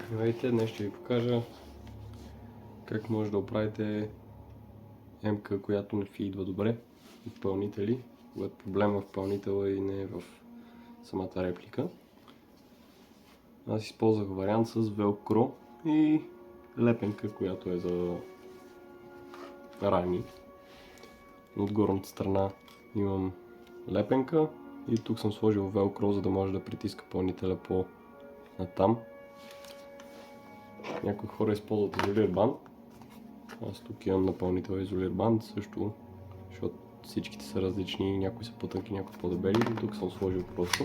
Здравейте, днес ще ви покажа как може да оправите емка, която не ви идва добре от пълнители, когато проблема в пълнителя и не е в самата реплика. Аз използвах вариант с велкро и лепенка, която е за рани. От горната страна имам лепенка и тук съм сложил велкро, за да може да притиска пълнителя по-натам. Някои хора използват изолир банд. Аз тук имам напълнител изолир банд също, защото всичките са различни, някои са по-тънки, някои по-дебели, но тук съм сложил просто.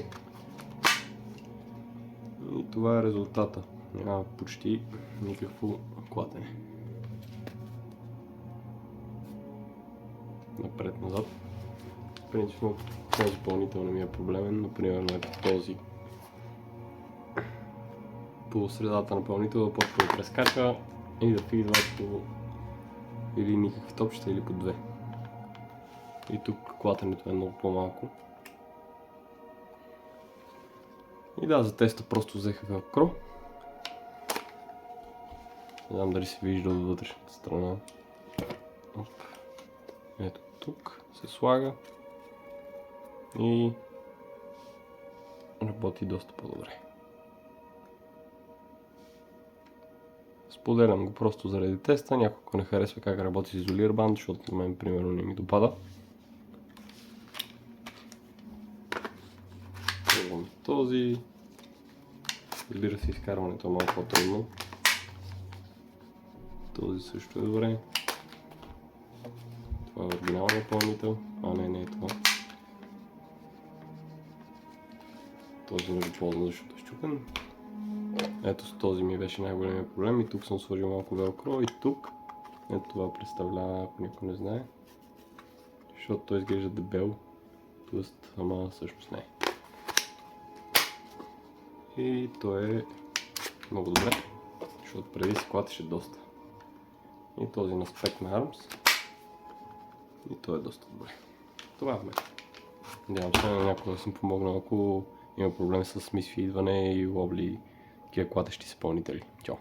И това е резултата. Няма почти никакво клатене. Напред-назад. Принципно този пълнител не ми е проблемен, например този по средата на пълнителя почва да прескача и да идва по или никакви топчета, или по две. И тук клатенето е много по-малко. И да, за теста просто взех велкро. Не знам дали се вижда от вътрешната страна. Оп. Ето тук се слага и работи доста по-добре. Споделям го просто заради теста, някой не харесва как работи с изолир банд, защото на мен примерно не ми допада. Пробвам този. Разбира се, изкарването е малко по-трудно. Този също е добре. Това е оригиналният пълнител. Не е това. Този не го ползвам, защото е счупен. Ето с този ми беше най-големият проблем и тук съм сложил малко велкро и тук. Ето това представлява, ако никой не знае. Защото той изглежда дебел, тлъст, ама всъщност не е. И той е много добре, защото преди се клатеше доста. И този на Spec на Arms. И той е доста добре. Това е. Надявам се на някой да съм помогнал, ако има проблем с мисфидване и лобли, такива клатещи се пълнители. Чао!